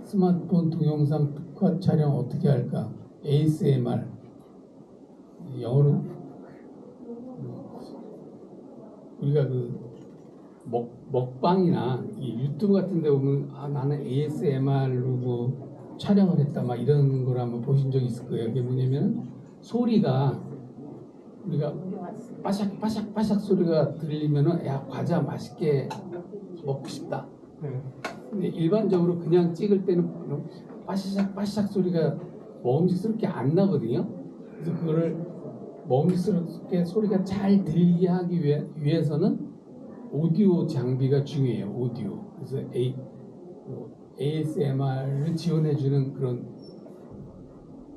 스마트폰 동영상 특화 촬영 어떻게 할까? ASMR 영어로 우리가 그 먹방이나 이 유튜브 같은 데 보면 나는 ASMR로 뭐 촬영을 했다 막 이런 걸 한번 보신 적 있을 거예요. 그게 뭐냐면 소리가 우리가 바삭바삭 소리가 들리면은 야 과자 맛있게 먹고 싶다. 근데 일반적으로 그냥 찍을 때는 바삭바삭 소리가 먹음직스럽게 안 나거든요. 그래서 그거를 먹음직스럽게 소리가 잘 들리게 하기 위해서는 오디오 장비가 중요해요. 오디오. 그래서 ASMR을 지원해주는 그런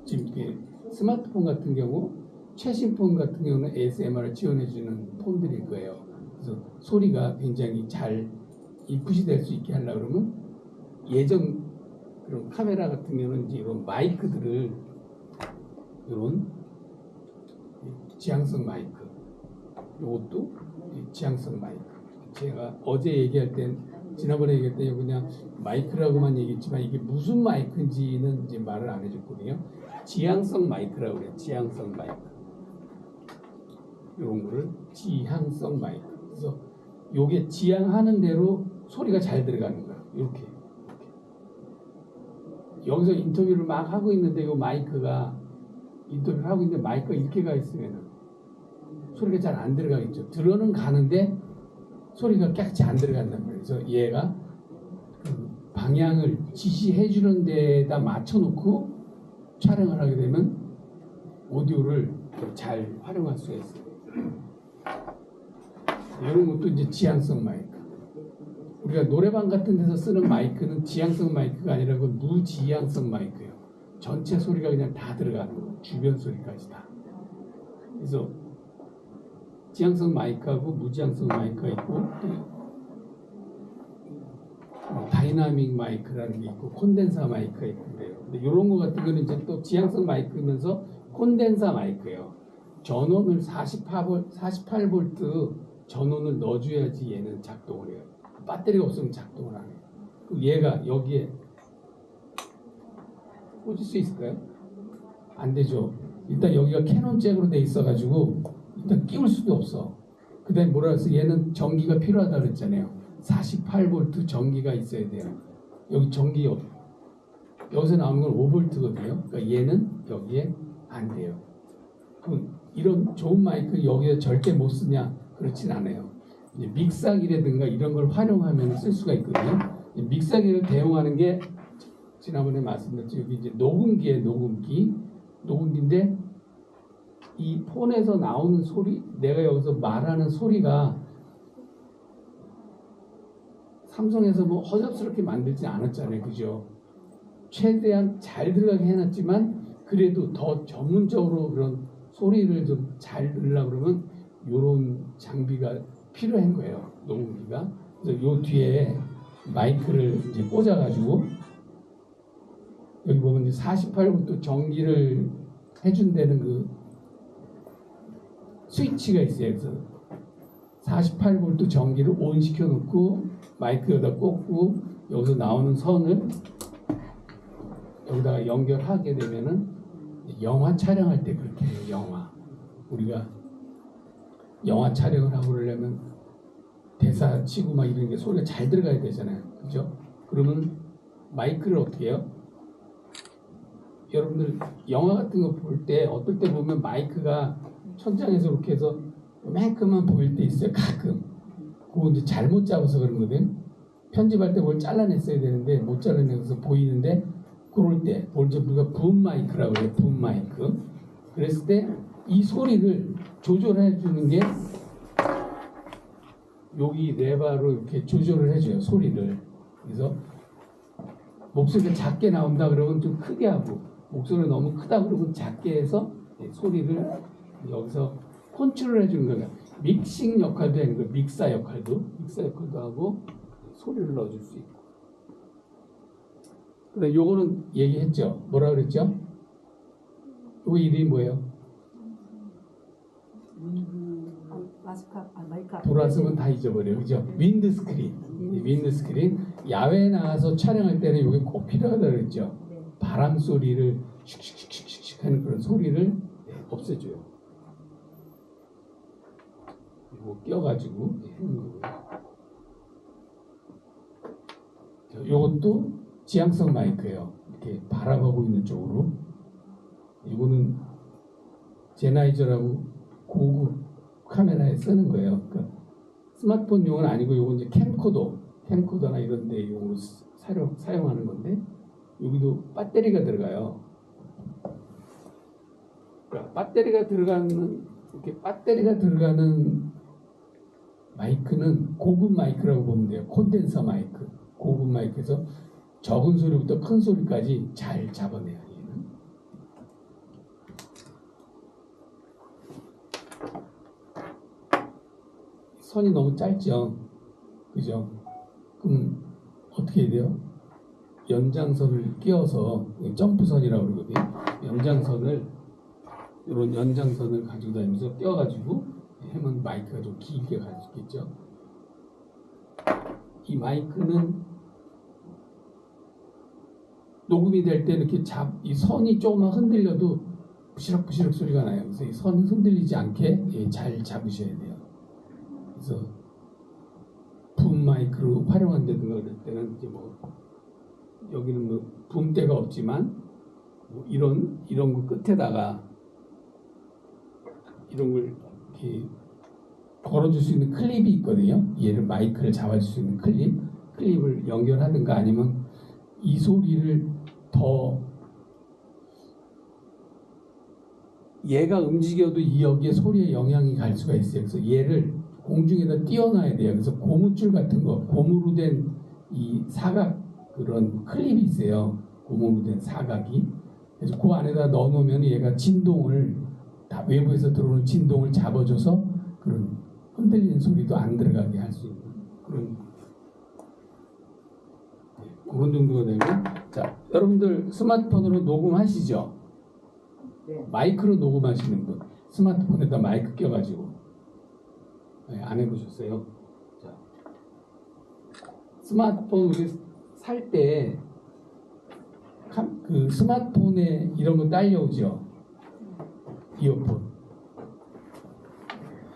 지금 스마트폰 같은 경우 최신 폰 같은 경우는 ASMR을 지원해주는 폰들일 거예요. 그래서 소리가 굉장히 잘 인풋이 될 수 있게 하려고 그러면 예전 그런 카메라 같은 경우는 이제 이런 마이크들을 이런 지향성 마이크, 이것도 지향성 마이크. 제가 어제 얘기할 땐 지난번에 얘기할 때 그냥 마이크라고만 얘기했지만 이게 무슨 마이크인지는 이제 말을 안 해줬거든요. 지향성 마이크라고 그래요. 지향성 마이크. 이런 거를 지향성 마이크. 그래서 요게 지향하는 대로 소리가 잘 들어가는 거야. 이렇게. 여기서 인터뷰를 막 하고 있는데 요 마이크가 인터뷰를 하고 있는데 마이크가 이렇게 가 있으면 소리가 잘 안 들어가겠죠. 들어는 가는데 소리가 깨끗이 안 들어간단 말이에요. 그래서 얘가 그 방향을 지시해 주는 데다 맞춰놓고 촬영을 하게 되면 오디오를 잘 활용할 수가 있어요. 이런 것도 이제 지향성 마이크. 우리가 노래방 같은 데서 쓰는 마이크는 지향성 마이크가 아니라 그 무지향성 마이크예요. 전체 소리가 그냥 다 들어가는 거, 주변 소리까지 다. 그래서 지향성 마이크하고 무지향성 마이크가 있고 또 다이나믹 마이크라는 게 있고 콘덴서 마이크가 있고 그래요. 근데 이런 거 같은 거는 이제 또 지향성 마이크면서 콘덴서 마이크예요. 전원을 48V 전원을 넣어줘야지 얘는 작동을 해요. 배터리가 없으면 작동을 안 해요. 얘가 여기에 꽂을 수 있을까요? 안 되죠. 일단 여기가 캐논 잭으로 돼 있어가지고 일단 끼울 수도 없어. 그 다음에 뭐라 해서 얘는 전기가 필요하다 그랬잖아요. 48V 전기가 있어야 돼요. 여기 전기 여기서 나오는 건 5V거든요. 그러니까 얘는 여기에 안 돼요. 그럼 이런 좋은 마이크 여기에 절대 못 쓰냐? 그렇진 않아요. 이제 믹서기라든가 이런 걸 활용하면 쓸 수가 있거든요. 믹서기를 대용하는 게 지난번에 말씀드렸죠. 여기 이제 녹음기인데 이 폰에서 나오는 소리, 내가 여기서 말하는 소리가 삼성에서 뭐 허접스럽게 만들지 않았잖아요. 그죠? 최대한 잘 들어가게 해놨지만 그래도 더 전문적으로 그런 소리를 좀 잘 들으려고 그러면 이런 장비가 필요한 거예요. 녹음기가. 그래서 요 뒤에 마이크를 이제 꽂아가지고 여기 보면 이제 48V 전기를 해준다는 그 스위치가 있어요. 그래서 48V 전기를 온 시켜놓고 마이크 여기다 꽂고 여기서 나오는 선을 여기다가 연결하게 되면은 영화 촬영할 때 그렇게 해요. 영화. 우리가 영화 촬영을 하고 그러려면 대사 치고 막 이런 게 소리가 잘 들어가야 되잖아요. 그죠? 그러면 마이크를 어떻게 해요? 여러분들 영화 같은 거 볼 때 어떨 때 보면 마이크가 천장에서 이렇게 해서 맨큼만 보일 때 있어요. 가끔. 그거 이제 잘못 잡아서 그런 거든. 편집할 때 뭘 잘라냈어야 되는데 못 잘라내서 보이는데 그럴 때 먼저 우리가 붐 마이크라고 해요. 붐 마이크. 그랬을 때 이 소리를 조절해 주는 게 여기 레버로 이렇게 조절을 해줘요. 소리를. 그래서 목소리가 작게 나온다 그러면 좀 크게 하고 목소리가 너무 크다 그러면 작게 해서 소리를 여기서 컨트롤 해주는 거예요. 믹싱 역할도 하는 거예요. 믹사 역할도 하고 소리를 넣어줄 수 있고. 그다음 요거는 얘기했죠. 뭐라 그랬죠? 요거 이름이 뭐예요? 마이크 돌아서면 다 잊어버려요. 그죠? 윈드 스크린. 야외에 나가서 촬영할 때는 이게 꼭 필요하다고 그랬죠. 네. 바람 소리를 슉슉슉슉슉 하는 그런 소리를 없애줘요. 이거 껴가지고 하는 거고요. 이것도 지향성 마이크예요. 이렇게 바라보고 있는 쪽으로. 이거는 제나이저라고 고급 카메라에 쓰는 거예요. 그러니까 스마트폰용은 아니고 이건 이제 캠코더나 이런 데 용으로 사용하는 건데 여기도 배터리가 들어가요. 그러니까 배터리가 들어가는 마이크는 고급 마이크라고 보면 돼요. 콘덴서 마이크. 고급 마이크에서 적은 소리부터 큰 소리까지 잘 잡아내요. 얘는. 선이 너무 짧죠. 그죠? 그럼 어떻게 해야 돼요? 연장선을 끼워서 점프선이라고 그러거든요. 이런 연장선을 가지고 다니면서 껴가지고 하면 마이크가 좀 길게 갈 수 있겠죠. 이 마이크는 녹음이 될 때 이렇게 이 선이 조금만 흔들려도 부시럭부시럭 소리가 나요. 그래서 이 선이 흔들리지 않게 잘 잡으셔야 돼요. 그래서 붐 마이크로 활용한다든가 그럴 때는 이제 뭐 여기는 뭐 붐대가 없지만 뭐 이런 거 끝에다가 이런 걸 이렇게 걸어줄 수 있는 클립이 있거든요. 얘를 마이크를 잡아줄 수 있는 클립을 연결하든가 아니면 이 소리를 더 얘가 움직여도 여기에 소리에 영향이 갈 수가 있어요. 그래서 얘를 공중에다 띄워놔야 돼요. 그래서 고무줄 같은 거, 고무로 된 이 사각 그런 클립이 있어요. 고무로 된 사각이. 그래서 그 안에다 넣어놓으면 얘가 진동을 다 외부에서 들어오는 진동을 잡아줘서 그런 흔들리는 소리도 안 들어가게 할 수 있는 그런 정도가 되고. 자, 여러분들 스마트폰으로 녹음하시죠? 네. 마이크로 녹음하시는 분, 스마트폰에다 마이크 껴가지고 안 해보셨어요? 자, 스마트폰 우리 살 때 그 스마트폰에 이런 거 딸려오죠? 이어폰.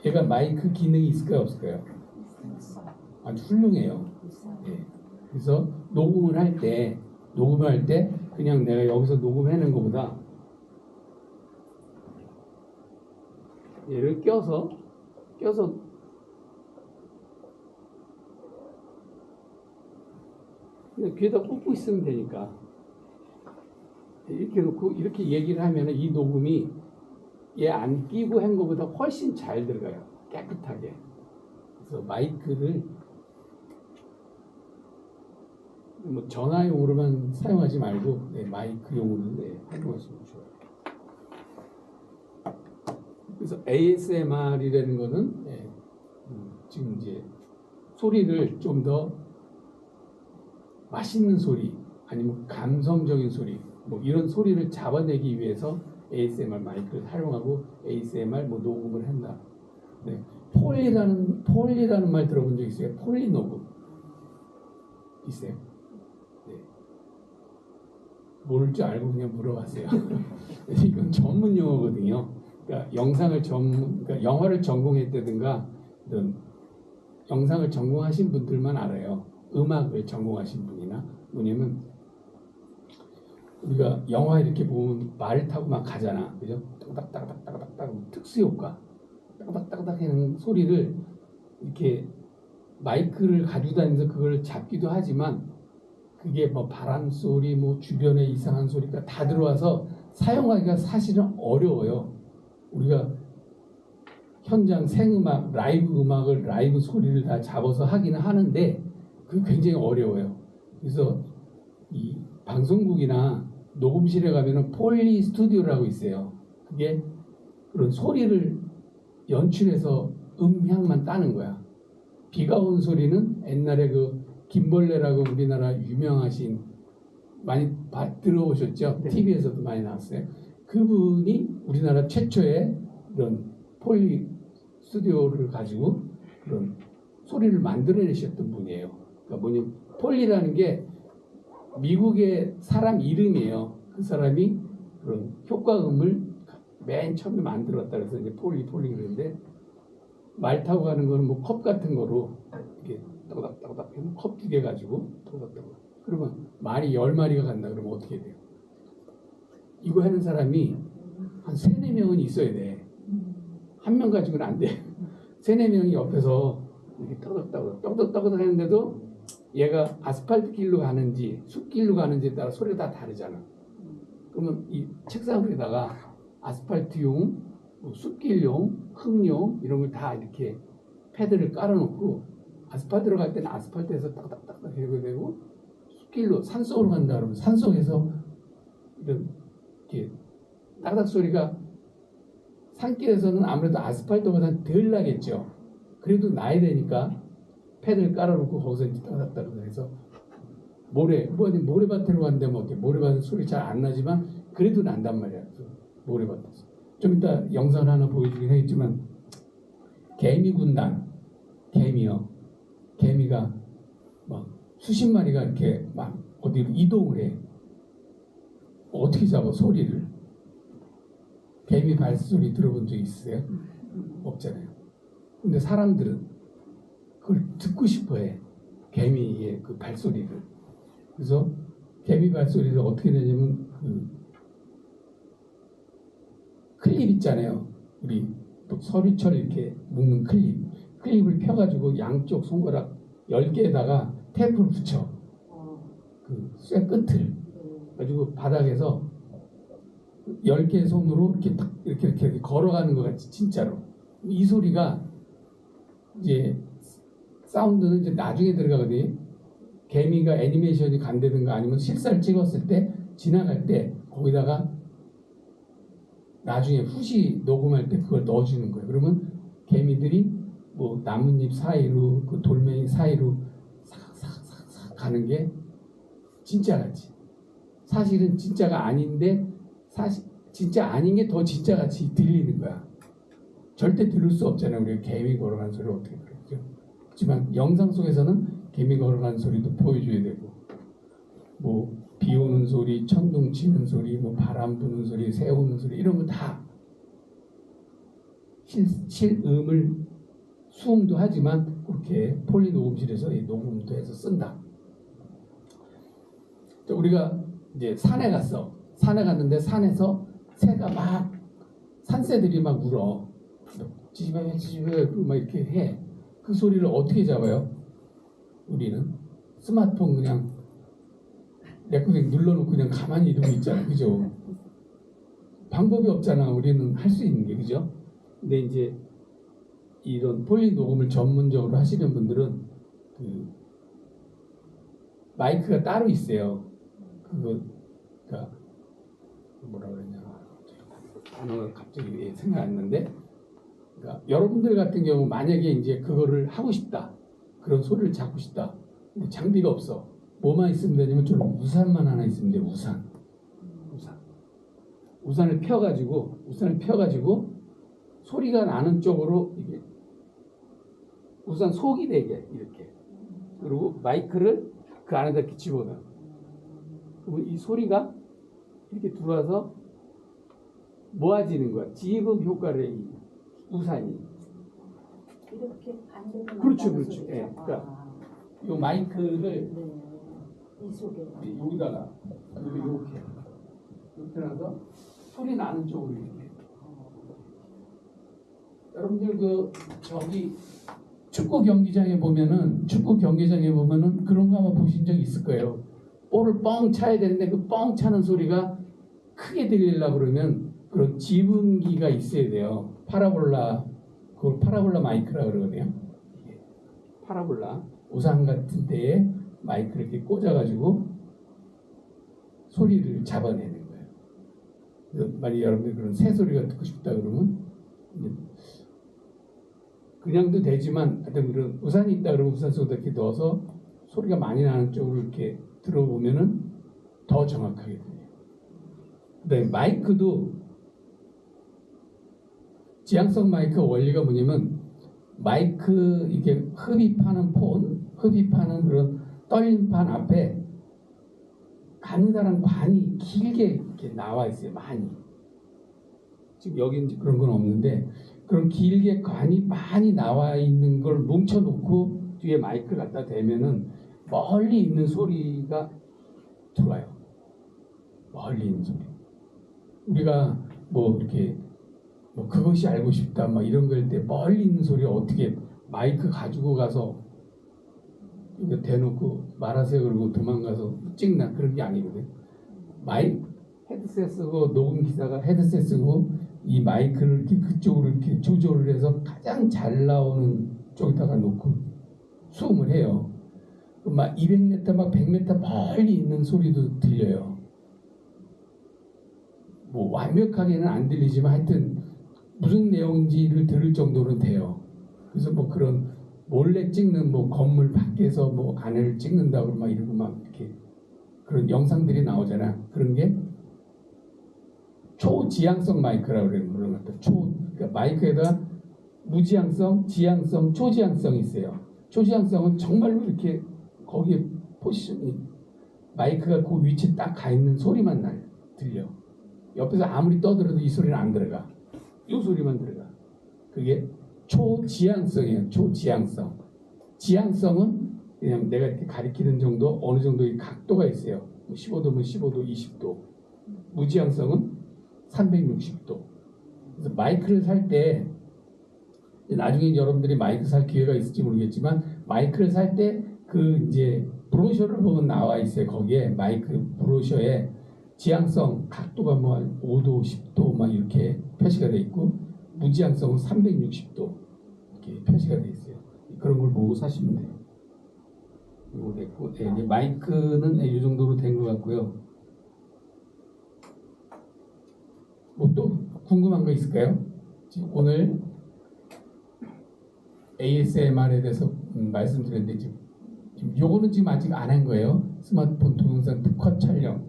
얘가 마이크 기능이 있을까요, 없을까요? 아주 훌륭해요. 예. 그래서 녹음을 할 때 그냥 내가 여기서 녹음하는 것보다 얘를 껴서 그냥 귀에다 꽂고 있으면 되니까 이렇게 놓고 이렇게 얘기를 하면 이 녹음이 얘 안 끼고 한 것보다 훨씬 잘 들어가요. 깨끗하게. 그래서 마이크를 뭐 전화용으로만 사용하지 말고 마이크용으로 활용하시면 좋아요. 그래서 ASMR이라는 거는 지금 이제 소리를 좀 더 맛있는 소리 아니면 감성적인 소리 뭐 이런 소리를 잡아내기 위해서 ASMR 마이크를 활용하고 ASMR 뭐 녹음을 한다. 네. 폴리라는 말 들어본 적 있어요? 폴리 녹음 있어요? 네. 모를 줄 알고 그냥 물어봤어요. 이건 전문 용어거든요. 그러니까 그러니까 영화를 전공했다든가 이런 영상을 전공하신 분들만 알아요. 음악을 전공하신 분이나 뭐냐면 우리가 영화 이렇게 보면 말을 타고 막 가잖아, 그죠? 따닥따닥따닥따닥 특수 효과, 따닥따닥 하는 소리를 이렇게 마이크를 가지고 다니면서 그걸 잡기도 하지만 그게 뭐 바람 소리, 뭐 주변에 이상한 소리가 다 들어와서 사용하기가 사실은 어려워요. 우리가 현장 생음악, 라이브 소리를 다 잡아서 하기는 하는데 그게 굉장히 어려워요. 그래서 이 방송국이나 녹음실에 가면은 폴리 스튜디오라고 있어요. 그게 그런 소리를 연출해서 음향만 따는 거야. 비가 온 소리는 옛날에 그 김벌레라고 우리나라 유명하신 많이 들어오셨죠? 네. TV에서도 많이 나왔어요. 그분이 우리나라 최초의 이런 폴리 스튜디오를 가지고 그런 소리를 만들어내셨던 분이에요. 그러니까 뭐냐면 폴리라는 게 미국의 사람 이름이에요. 그 사람이 그런 효과음을 맨 처음에 만들었다 그래서 이제 폴리 그러는데, 말 타고 가는 거는 뭐 컵 같은 거로 이렇게 따닥따닥 컵 2개 가지고 따닥따닥, 그러면 말이 10마리가 간다 그러면 어떻게 돼요? 이거 하는 사람이 한 3, 4명은 있어야 돼. 한 명 가지고는 안 돼. 3, 4명이 옆에서 이렇게 떠덕떠덕 하는데도 얘가 아스팔트 길로 가는지 숲길로 가는지에 따라 소리가 다 다르잖아. 그러면 이 책상 위에다가 아스팔트용, 뭐 숲길용, 흙용 이런 걸 다 이렇게 패드를 깔아놓고, 아스팔트로 갈 때는 아스팔트에서 딱딱딱 해야 되고, 숲길로 산속으로 간다 그러면 산속에서 이런 이렇게 딱딱 소리가, 산길에서는 아무래도 아스팔트보다는 덜 나겠죠. 그래도 나야 되니까 패드를 깔아놓고 거기서 이제 딱딱딱 해서 모래밭으로 간다면 어때? 모래밭은 소리 잘 안 나지만 그래도 난단 말이야. 모래밭에서. 좀 이따 영상 하나 보여주긴 하겠지만, 개미 군단, 개미가 막 수십 마리가 이렇게 막 어디로 이동을 해. 어떻게 잡아 소리를? 개미 발소리 들어본 적 있으세요? 없잖아요. 근데 사람들은 그걸 듣고 싶어해. 개미의 그 발소리를. 그래서 개미 발소리를 어떻게 내냐면, 그 클립 있잖아요. 우리 서리철 이렇게 묶는 클립을 펴가지고 양쪽 손가락 10개에다가 테이프를 붙여. 그 쇠 끝을 가지고 바닥에서 10개의 손으로 이렇게 걸어가는 것 같이, 진짜로. 이 소리가 이제 사운드는 이제 나중에 들어가거든요. 개미가 애니메이션이 간다든가 아니면 실사를 찍었을 때 지나갈 때 거기다가 나중에 후시 녹음할 때 그걸 넣어주는 거예요. 그러면 개미들이 뭐 나뭇잎 사이로, 그 돌멩이 사이로 싹 가는 게 진짜 같이. 사실은 진짜가 아닌데 사실 진짜 아닌 게 더 진짜 같이 들리는 거야. 절대 들을 수 없잖아요. 우리가 개미 걸어가는 소리를 어떻게 들었죠? 하지만 영상 속에서는 개미 걸어가는 소리도 보여줘야 되고, 뭐 비 오는 소리, 천둥 치는 소리, 뭐 바람 부는 소리, 새 우는 소리, 이런 거 다 실음을 수음도 하지만 그렇게 폴리 녹음실에서 이 녹음도 해서 쓴다. 우리가 이제 산에 갔는데 산에서 새가 막, 산새들이 막 울어. 지지배 막 이렇게 해. 그 소리를 어떻게 잡아요? 우리는 스마트폰 그냥 레코딩 눌러놓고 그냥 가만히 이러고 있잖아. 그죠? 방법이 없잖아. 우리는 할 수 있는 게. 그죠? 근데 이제 이런 폴리 녹음을 전문적으로 하시는 분들은 그 마이크가 따로 있어요. 그러니까 뭐라 그러냐, 단어가 갑자기 생각 안 나는데, 그러니까 여러분들 같은 경우 만약에 이제 그거를 하고 싶다, 그런 소리를 잡고 싶다, 근데 장비가 없어. 뭐만 있으면 되냐면 좀 우산만 하나 있으면 돼. 우산을 펴가지고 소리가 나는 쪽으로 이게 우산 속이 되게 이렇게, 그리고 마이크를 그 안에다 이렇게 집어넣어. 그러면 이 소리가 이렇게 들어와서 모아지는 거야. 지금 효과를 이 우산이. 이렇게 반대로. 그렇죠. 예. 그러니까 이 마이크를 이 속에 여기다가 이렇게 나서 소리 나는 쪽으로 이렇게. 여러분들 그 저기 축구 경기장에 보면은 그런 거 아마 보신 적 있을 거예요. 볼을 뻥 차야 되는데 그 뻥 차는 소리가 크게 들리려고 그러면 그런 지분기가 있어야 돼요. 그걸 파라볼라 마이크라고 그러거든요. 파라볼라 우산 같은 데에 마이크를 이렇게 꽂아가지고 소리를 잡아내는 거예요. 만약 여러분들 그런 새 소리가 듣고 싶다 그러면 그냥도 되지만 하여튼 그런 우산이 있다 그러면 우산 속에다 이렇게 넣어서 소리가 많이 나는 쪽으로 이렇게 들어보면은 더 정확하게 들려요. 그다음에 마이크도 지향성 마이크 원리가 뭐냐면, 마이크 이게 흡입하는 그런 떨림판 앞에 가느다란 관이 길게 이렇게 나와 있어요. 많이. 지금 여기는 이제 그런 건 없는데 그런 길게 관이 많이 나와 있는 걸 뭉쳐놓고 뒤에 마이크를 갖다 대면은 멀리 있는 소리가 들어와요. 멀리 있는 소리. 우리가 뭐 이렇게 뭐 그것이 알고 싶다 막 이런 걸 때 멀리 있는 소리 어떻게 마이크 가지고 가서 이거 대놓고 말하세요 그러고 도망가서 찍나 그런 게 아니거든. 마이크 헤드셋 쓰고 녹음 기사가 헤드셋 쓰고 이 마이크를 이렇게 그쪽으로 이렇게 조절을 해서 가장 잘 나오는 쪽에다가 놓고 수음을 해요. 막 200m 막 100m 멀리 있는 소리도 들려요. 뭐 완벽하게는 안 들리지만 하여튼 무슨 내용인지를 들을 정도는 돼요. 그래서 뭐 그런 몰래 찍는 뭐 건물 밖에서 뭐 안을 찍는다고 막 이러고 막 이렇게 그런 영상들이 나오잖아. 그런 게 초지향성 마이크라고 그러는 것 같아요. 그러니까 마이크에다 무지향성, 지향성, 초지향성이 있어요. 초지향성은 정말로 이렇게 거기에 포지션이 마이크가 그 위치에 딱 가 있는 소리만 들려. 옆에서 아무리 떠들어도 이 소리는 안 들어가. 이 소리만 들어가. 그게 초지향성이에요. 초지향성. 지향성은 그냥 내가 이렇게 가리키는 정도 어느 정도의 각도가 있어요. 15도면 15도, 20도. 무지향성은 360도. 그래서 마이크를 살 때 나중에 여러분들이 마이크 살 기회가 있을지 모르겠지만 마이크를 살 때 그 이제 브로셔를 보면 나와 있어요. 거기에 마이크 브로셔에 지향성 각도가 뭐 5도, 10도 막 이렇게 표시가 돼 있고 무지향성은 360도 이렇게 표시가 돼 있어요. 그런 걸 보고 사시면 돼요. 이거 됐고, 네, 이제 마이크는 이 정도로 된 것 같고요. 뭐 또 궁금한 거 있을까요? 지금 오늘 ASMR에 대해서 말씀드렸는데 지금 요거는 지금 아직 안 한 거예요. 스마트폰 동영상 특화 촬영.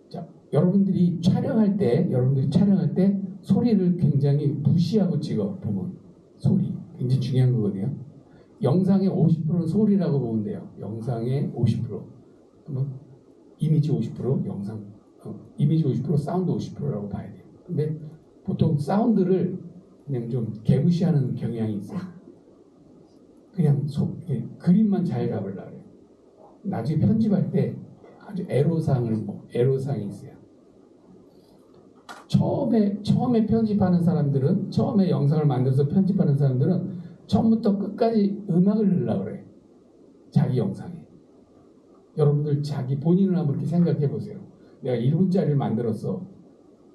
자, 여러분들이 촬영할 때 소리를 굉장히 무시하고 찍어 보면 소리 굉장히 중요한 거거든요. 영상의 50%는 소리라고 보면 돼요. 영상의 50%. 그러면 이미지 50%, 영상 이미지 50%, 사운드 50%라고 봐야 돼요. 근데 보통 사운드를 그냥 좀 개무시하는 경향이 있어요. 그냥 그림만 잘 잡으려고 해요. 나중에 편집할 때 아주 애로사항이 있어요. 처음에 편집하는 사람들은 처음에 영상을 만들어서 편집하는 사람들은 처음부터 끝까지 음악을 넣으려고 그래요. 자기 영상에. 여러분들 자기 본인을 한번 이렇게 생각해 보세요. 내가 1분짜리를 만들었어.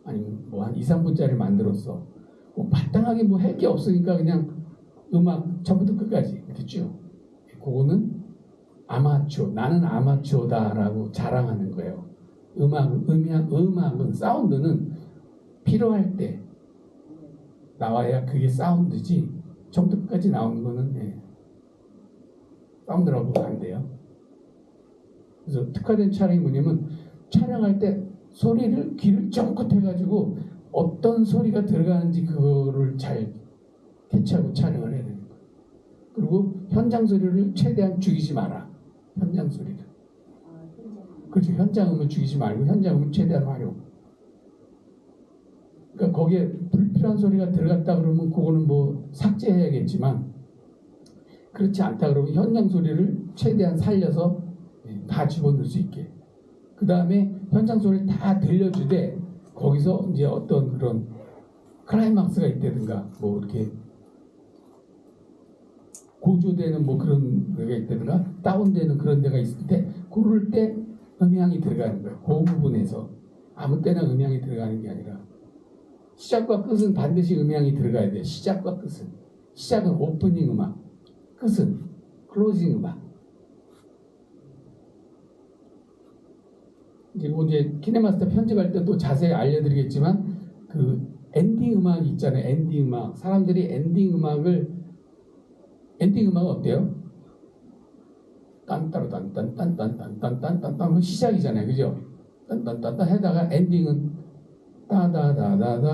아니면 뭐 한 2, 3분짜리를 만들었어. 뭐 마땅하게 뭐 할 게 없으니까 그냥 음악 처음부터 끝까지 이렇게 쭉. 그거는 아마추어. 나는 아마추어다라고 자랑하는 거예요. 음악은 사운드는 필요할 때 나와야 그게 사운드지. 처음부터 끝까지 나오는 거는 사운드라고 안 돼요. 그래서 특화된 촬영이 뭐냐면 촬영할 때 소리를 귀를 쫑긋 해가지고 어떤 소리가 들어가는지 그거를 잘 캐치하고 촬영을 해야 됩니다. 그리고 현장 소리를 최대한 죽이지 마라. 현장 소리를. 그렇죠. 현장음을 죽이지 말고 현장음을 최대한 활용. 그러니까 거기에 불필요한 소리가 들어갔다 그러면 그거는 뭐 삭제해야겠지만 그렇지 않다 그러면 현장 소리를 최대한 살려서 다 집어넣을 수 있게. 그 다음에 현장 소리를 다 들려주되 거기서 이제 어떤 그런 클라이막스가 있다든가 뭐 이렇게 고조되는 뭐 그런 데가 있다든가 다운되는 그런 데가 있을 때 그럴 때 음향이 들어가는 거예요. 그 부분에서 아무 때나 음향이 들어가는 게 아니라 시작과 끝은 반드시 음향이 들어가야 돼요. 시작과 끝은. 시작은 오프닝 음악, 끝은 클로징 음악. 이제 키네마스터 편집할 때 또 자세히 알려드리겠지만 그 엔딩 음악이 있잖아요. 엔딩 음악. 사람들이 엔딩 음악은 어때요? 딴따로 딴딴딴딴딴딴딴딴 시작이잖아요. 그죠? 딴딴딴딴 해다가 엔딩은 따다다다다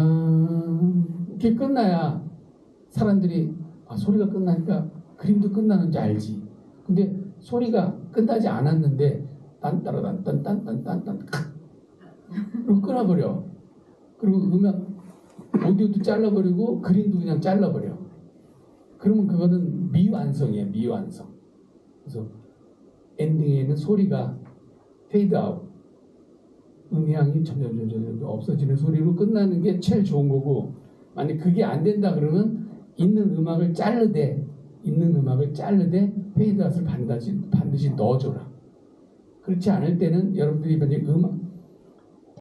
이렇게 끝나야 사람들이 소리가 끝나니까 그림도 끝나는지 알지. 근데 소리가 끝나지 않았는데 딴따라단딴딴딴딴딴 그리고 끊어버려. 그리고 음악 오디오도 잘라버리고 그림도 그냥 잘라버려. 그러면 그거는 미완성이에요. 미완성. 그래서 엔딩에는 소리가 페이드 아웃, 음향이 점점 없어지는 소리로 끝나는 게 제일 좋은 거고, 만약 그게 안 된다 그러면 있는 음악을 자르되 페이드 아웃을 반드시 넣어줘라. 그렇지 않을 때는 여러분들이 만약